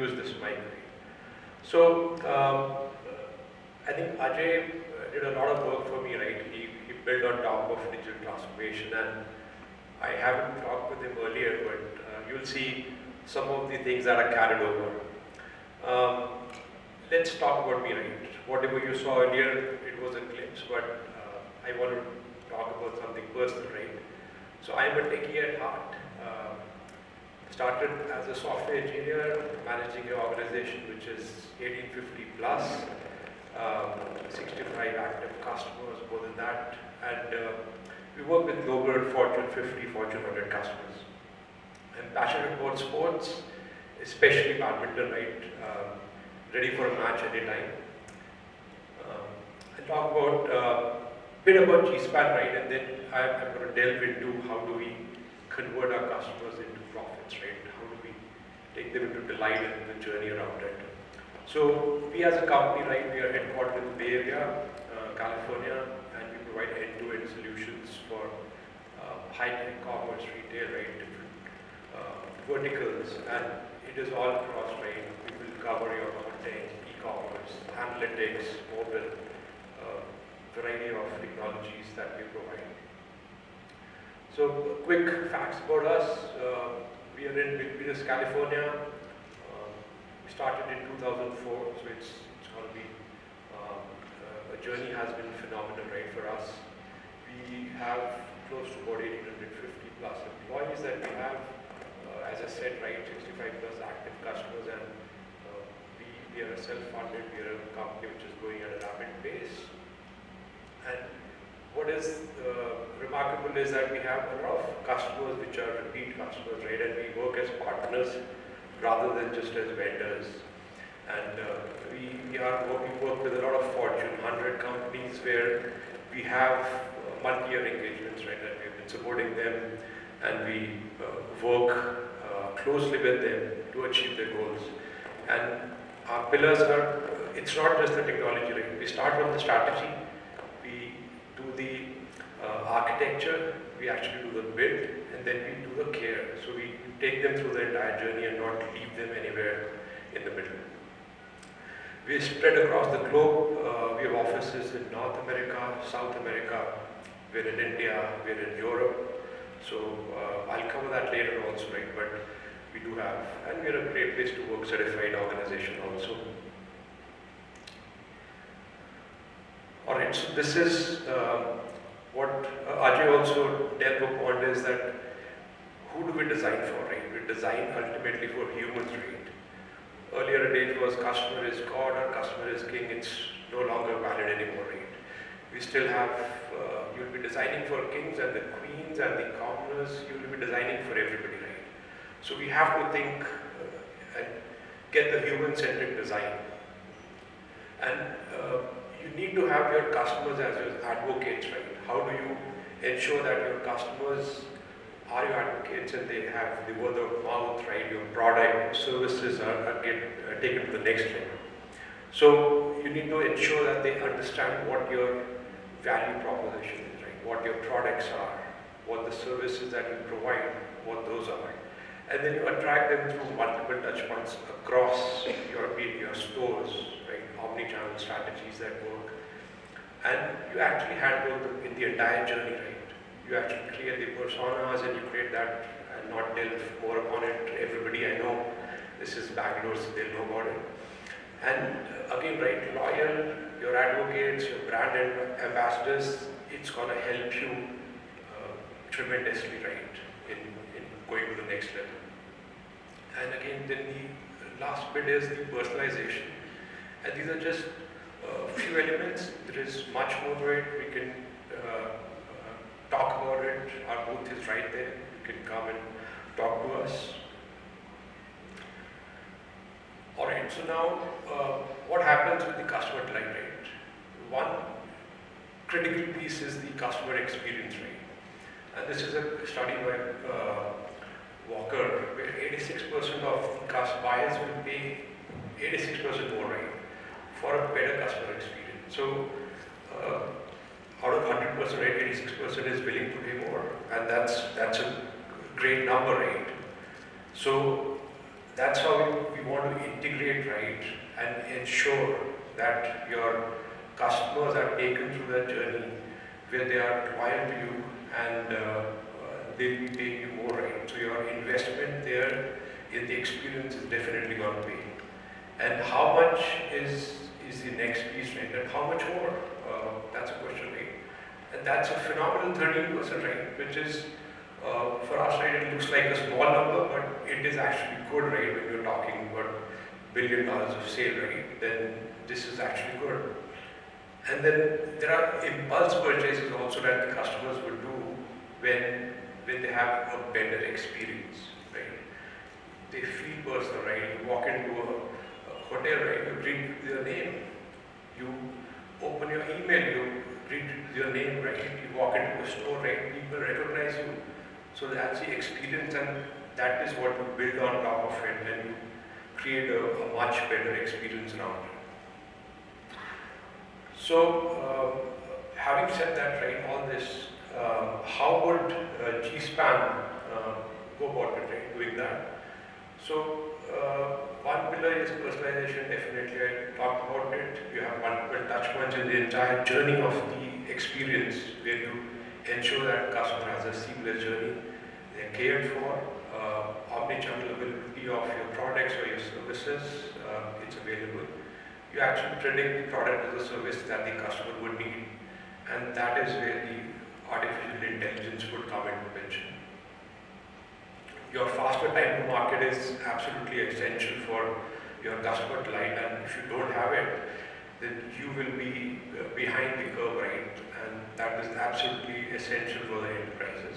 use this mic. So I think Ajay did a lot of work for me, right? He built on top of digital transformation, and I haven't talked with him earlier, but you'll see some of the things that are carried over. Let's talk about me, right? Whatever you saw earlier, it was a glimpse, but I want to talk about something personal, right? So I'm a techie at heart. Started as a software engineer, managing an organization which is 1850 plus, 65 active customers, more than that, and we work with global Fortune 50, Fortune 100 customers. I'm passionate about sports, especially badminton, right? Ready for a match anytime. I'll talk about a bit about GSPANN, right? And then I'm going to delve into how do we convert our customers into profits, right? How do we take them into delight and the journey around it? So we as a company, right, we are headquartered in the Bay Area, California, and we provide end-to-end solutions for high-tech commerce, retail, right, different verticals, and it is all across, right? We will cover your content, e-commerce, analytics, mobile, variety of technologies that we provide. So quick facts about us. We are in Big Bears, California. We started in 2004, so it's going to be, a journey has been phenomenal, right, for us. We have close to about 850 plus employees that we have. As I said, right, 65 plus active customers, and we are self-funded. We are a company which is growing at a rapid pace. And what is remarkable is that we have a lot of customers which are repeat customers, right? And we work as partners rather than just as vendors. And we work with a lot of Fortune 100 companies where we have multi-year engagements, right? And we've been supporting them, and we work closely with them to achieve their goals. And our pillars are, it's not just the technology, right? We start from the strategy. We do the architecture, we actually do the build, and then we do the care. So we take them through the entire journey and not leave them anywhere in the middle. We are spread across the globe. We have offices in North America, South America, we're in India, we're in Europe. So I'll cover that later also, right? But we do have, and we're a great place to work certified organization also. Alright, so this is what Ajay also delved upon, is that who do we design for, right? We design ultimately for humans, right? Earlier a day it was customer is God or customer is king. It's no longer valid anymore, right? We still have, you'll be designing for kings and the queens and the commoners. You'll be designing for everybody, right? So we have to think and get the human-centric design. And you need to have your customers as your advocates, right? How do you ensure that your customers are your advocates and they have the word of mouth, right? Your product, services are taken to the next level. So you need to ensure that they understand what your value proposition is, right? What your products are, what the services that you provide, what those are. And then you attract them through multiple touch points across your stores, right? Omni-channel strategies that work. And you actually handle in the entire journey, right? You actually create the personas and you create that and not delve more upon it. Everybody I know, this is Bangalore, so they'll know about it. And again, right, loyal, your advocates, your brand ambassadors, it's going to help you tremendously, right, in going to the next level. And again, then the last bit is the personalization. And these are just a few elements. There is much more to it. We can talk about it. Our booth is right there. You can come and talk to us. Alright, so now what happens with the customer delight rate? One critical piece is the customer experience rate. And this is a study by Walker, where 86% of buyers will pay 86% more, right, for a better customer experience. So out of 100%, right, 86% is willing to pay more, and that's a great number, right? So that's how we want to integrate, right, and ensure that your customers are taken through that journey where they are loyal to you and they'll be paying you more, right? So your investment there in the experience is definitely going to pay. And how much is the next piece, right? And how much more? That's a question, right? And that's a phenomenal 13%, right? Which is, for us, right, it looks like a small number, but it is actually good, right? When you're talking about $1 billion of sale, right? Then this is actually good. And then there are impulse purchases also that the customers would do when they have a better experience, right? They feel personal, right? You walk into a hotel, right? You read their name. You open your email, you read your name, right? You walk into a store, right? People recognize you. So that's the experience, and that is what you build on top of it, and you create a much better experience around it. So, having said that, right, all this, how would GSPANN go about it, right, doing that? So, one pillar is personalization, definitely I talked about it. You have multiple touch points in the entire journey of the experience where you ensure that customer has a seamless journey. They are cared for, omni-channel availability of your products or your services, it's available. You actually predict the product or the service that the customer would need, and that is where the artificial intelligence would come into picture. Your faster time to market is absolutely essential for your customer delight, and if you don't have it, then you will be behind the curve, right? And that is absolutely essential for the enterprises.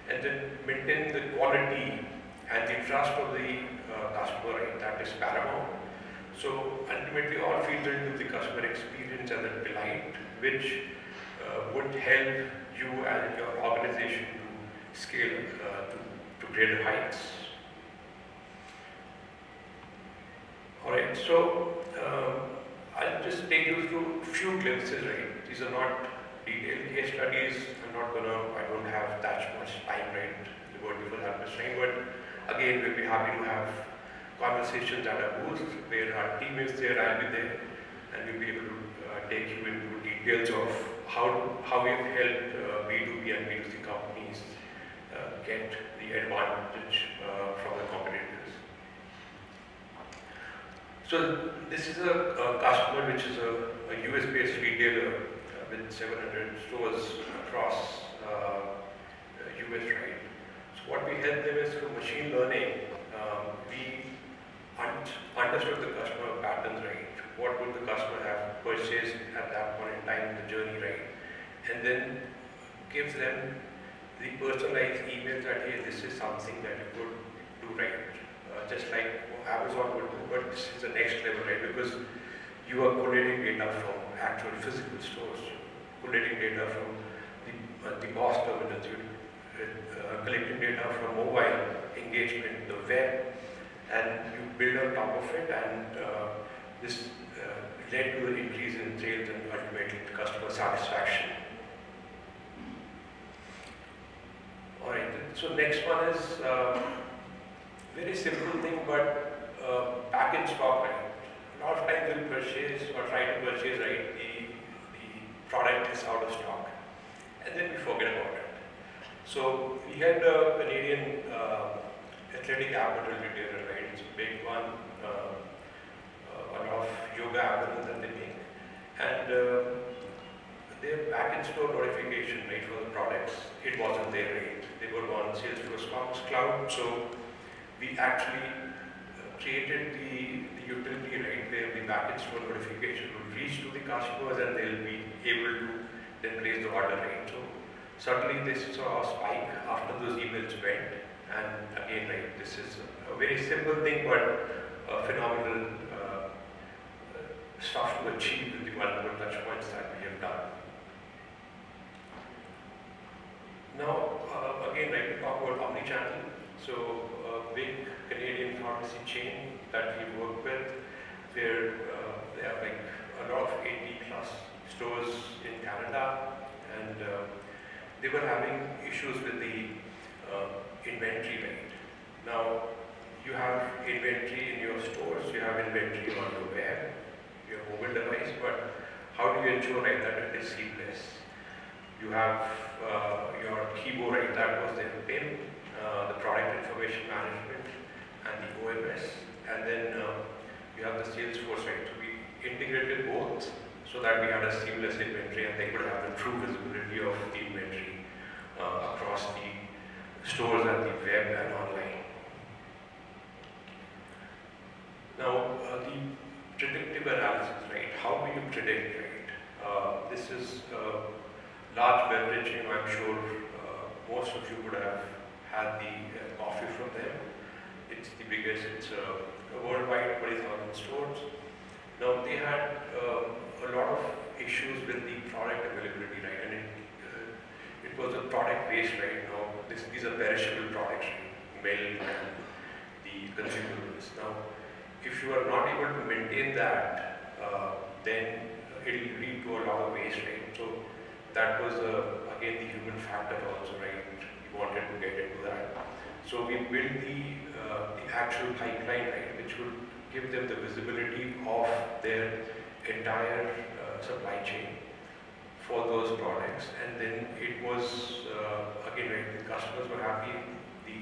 And then maintain the quality and the trust of the customer, right? That is paramount. So ultimately, all feeds into the customer experience and the delight, which would help you and your organization to scale to greater heights. All right, so I'll just take you through a few glimpses, right? These are not detailed case studies. I don't have that much time, right? Liberty for that much time, but again, we'll be happy to have conversations at a booth where our team is there, I'll be there, and we'll be able to take you into details of how we have helped B2B and B2C companies get the advantage from the competitors. So this is a customer which is a US-based retailer with 700 stores across US, right? So what we help them is through machine learning. We understood the customer patterns, right? What would the customer have purchased at that point in time in the journey, right? And then gives them the personalized emails that, hey, this is something that you could do, right? Just like Amazon would do, but this is the next level, right? Because you are collating data from actual physical stores, collating data from the boss terminals, collecting data from mobile engagement, the web, and you build on top of it, and this led to an increase in sales and ultimately customer satisfaction. All right, so next one is very simple thing, but back in stock, right? A lot of times we'll purchase or try to purchase, right? The product is out of stock, and then we forget about it. So we had a Canadian athletic apparel retailer, right? It's a big one, a lot of yoga apparel that they make, and their back-in-store notification, right, for the products, it wasn't there, right? They were on Salesforce Commerce Cloud, so we actually created the utility, right, where the back-in-store notification will reach to the customers and they'll be able to then place the order, right? So suddenly this saw a spike after those emails went, and again, right, this is a very simple thing, but phenomenal stuff to achieve with the multiple touch points that we have done. Now, again, like we talk about omni-channel. So, a big Canadian pharmacy chain that we work with, where they have like a lot of 80+ stores in Canada, and they were having issues with the inventory, right? Now, you have inventory in your stores, you have inventory on your web, your mobile device, but how do you ensure, right, that it is seamless? You have your keyboard, right, that was the PIM, the product information management, and the OMS, and then you have the Salesforce, right? So we integrated both so that we had a seamless inventory and they could have the true visibility of the inventory across the stores and the web and online. Now, the predictive analysis, right? How do you predict, right? This is large beverage, I'm sure most of you would have had the coffee from them. It's the biggest, it's worldwide, 20,000 stores. Now they had a lot of issues with the product availability, right? And it was a product waste, right? Now these are perishable products, milk and the consumables. Now, if you are not able to maintain that, then it will lead to a lot of waste, right? So that was again the human factor also, right? We wanted to get into that. So we built the actual pipeline, right, which would give them the visibility of their entire supply chain for those products. And then it was, again, right, the customers were happy, the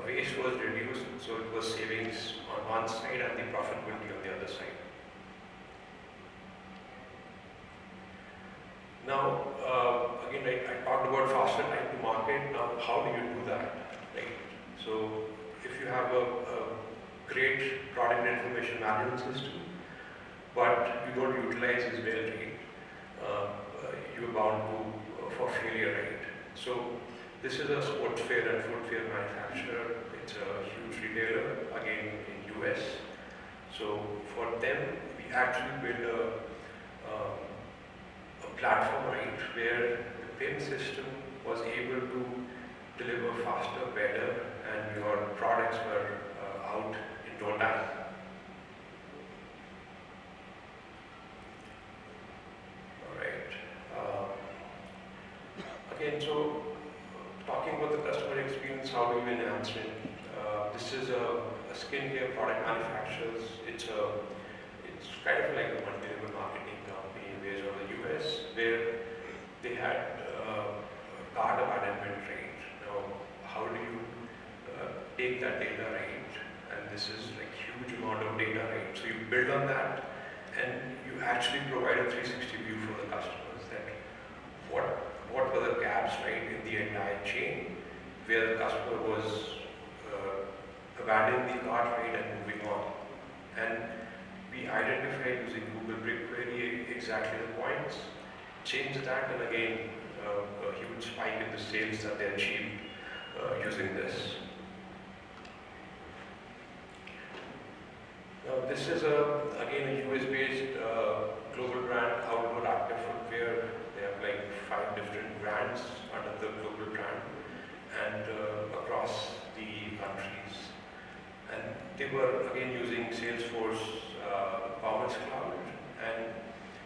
waste was reduced, so it was savings on one side and the profitability on the other side. Now, again, I talked about faster time to market. Now, how do you do that, right? So, if you have a great product information management system, but you don't utilize it well, right, you're bound to for failure, right? So, this is a sports fair and footwear manufacturer. It's a huge retailer, again in US. So, for them, we actually built a platform, right, where the PIM system was able to deliver faster, better, and your products were out in no time. All right. Again, so talking about the customer experience, how do you enhance it? This is a skincare product manufacturers. It's kind of like a multi-level marketing company based on the US, where they had cart abandonment rate. Now, how do you take that data, right? And this is like huge amount of data, right? So you build on that, and you actually provide a 360 view for the customers that what were the gaps, right, in the entire chain where the customer was abandoning the cart, right, and moving on. And we identified using Google BigQuery exactly the points, change that, and again, a huge spike in the sales that they achieved using this. Now, this is again a US-based global brand, outdoor active footwear. They have like 5 different brands under the global brand and across the countries. And they were again using Salesforce Commerce Cloud, and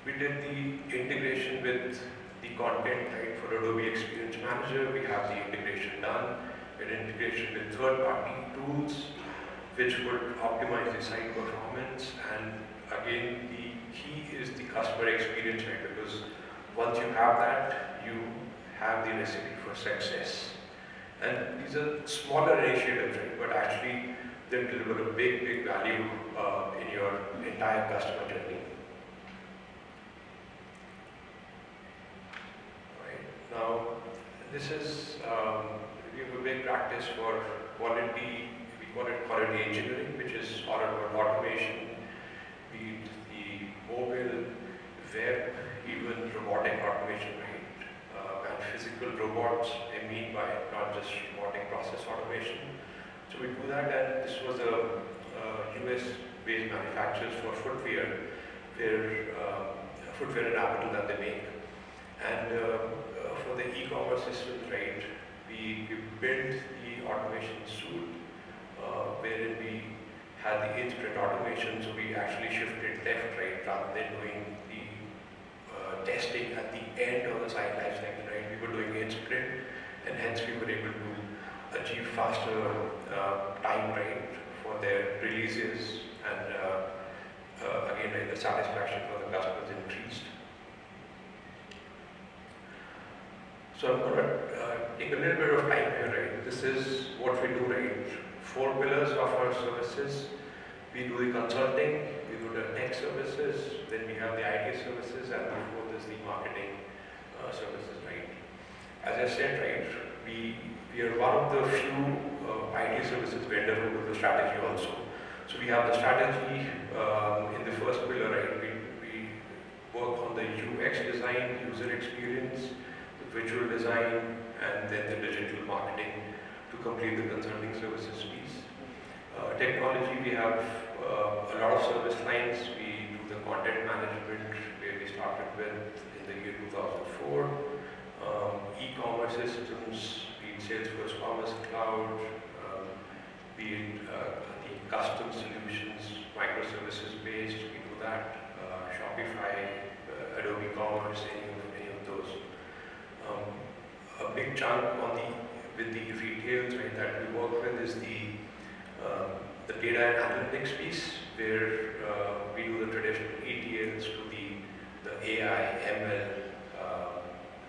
we did the integration with the content, right, for Adobe Experience Manager. We have the integration done. We had integration with third-party tools, which would optimize the site performance. And again, the key is the customer experience, right? Because once you have that, you have the recipe for success. And these are smaller initiatives, right? But actually, they deliver a big value in your entire customer journey. Right. Now, this is, we have a big practice for quality. We call it quality engineering, which is all about automation, be it the mobile, web, even robotic automation, right? And physical robots, I mean by not just robotic process automation. So we do that, and this was a US-based manufacturers for footwear, where footwear and apparel that they make. And for the e-commerce systems, right, we built the automation suite, wherein we had the in-sprint automation, so we actually shifted left, right, rather than doing the testing at the end of the site life cycle, right? We were doing in-sprint, and hence we were able to achieve faster time, right, for their releases, and again, like, the satisfaction for the customers increased. So I'm going to take a little bit of time here, right? This is what we do, right? 4 pillars of our services. We do the consulting, we do the tech services, then we have the IT services, and the fourth is the marketing services, right? As I said, right, we are one of the few IT services vendor who do the strategy also. So we have the strategy in the first pillar, right? We work on the UX design, user experience, the visual design, and then the digital marketing to complete the consulting services piece. Technology, we have a lot of service lines. We do the content management, where we started with in the year 2004. E-commerce systems, be it Salesforce Commerce Cloud, be it the custom solutions, microservices based, we do that. Shopify, Adobe Commerce, any of those. A big chunk on with the retails, right, that we work with is the data and analytics piece, where we do the traditional ETLs to the AI, ML,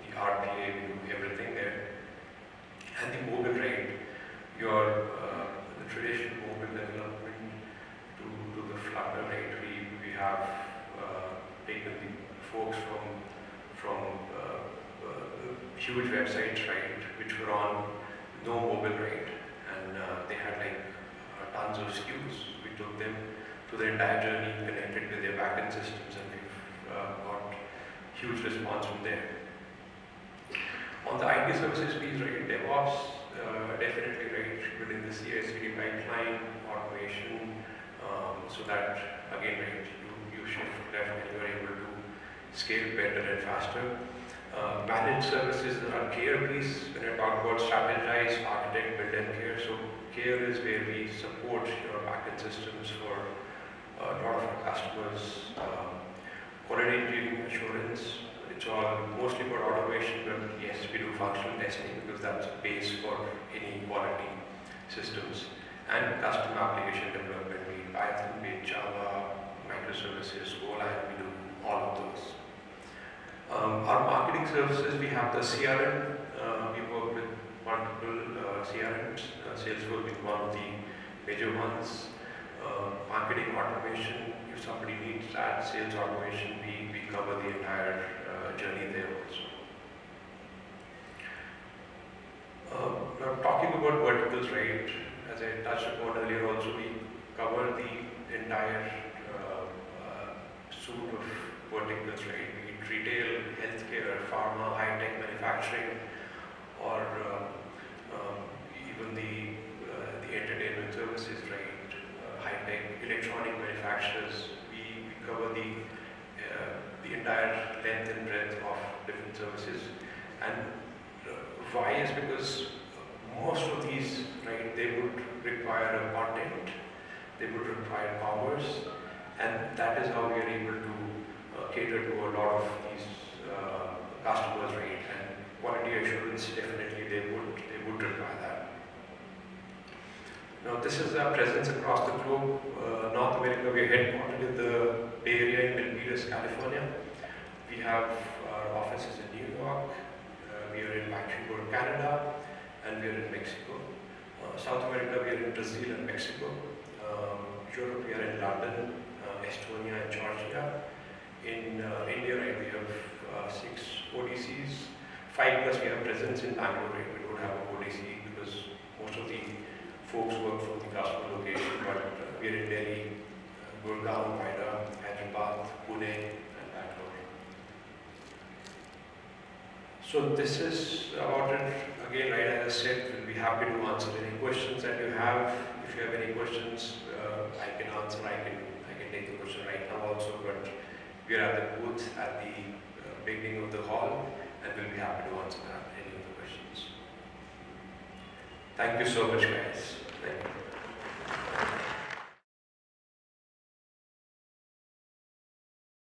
the RPA, we do everything there. And the mobile, right, the traditional mobile development to the Flutter, right, we have taken the folks from huge websites, right, which were on no mobile, right, and they had like tons of SKUs. We took them to the entire journey, connected with their backend systems, and we've got huge response from there. On the IT services piece, right, DevOps, definitely, right, building the CI/CD pipeline, automation, so that, again, right, you shift left and you are able to scale better and faster. Managed services are care piece. When I talk about strategize, architect, build, and care, so care is where we support your backend systems for a lot of our customers. Quality engineering assurance, it's all mostly about automation, but yes, we do functional testing because that's a base for any quality systems. And custom application development, be it Python, be it Java, microservices, Golang, we do all of those. Our marketing services, we have the CRM. We work with multiple CRMs, Salesforce being one of the major ones. Marketing automation, if somebody needs that, sales automation, we cover the entire journey there also. Now talking about verticals, right, as I touched upon earlier also, we cover the entire suite of verticals, right, be it retail, healthcare, pharma, high-tech manufacturing, or even the entertainment services, right, high-tech electronic manufacturers. We cover the entire length and breadth of different services. And why is because most of these, right, they would require a content, they would require commerce, and that is how we are able to cater to a lot of these customers, right? And quality assurance, definitely they would require that. Now this is our presence across the globe. North America, we are headquartered in the Bay Area in Milpitas, California. We have our offices in New York, we are in Vancouver, Canada, and we are in Mexico. South America, we are in Brazil and Mexico. Europe, we are in London, Estonia, and Georgia. In India, right, we have 6 ODCs. 5 plus we have presence in Bangalore, right? We don't have an ODC because most of the folks work from the customer location, but we are in Delhi, Gurgaon, Noida, Hyderabad, Pune, and Bangalore. So this is about it. Again, right, as I said, we'll be happy to answer any questions that you have. If you have any questions, I can answer. I can take the question right now also, but we are at the booth at the beginning of the hall, and we'll be happy to answer any of the questions. Thank you so much, guys. Thank you.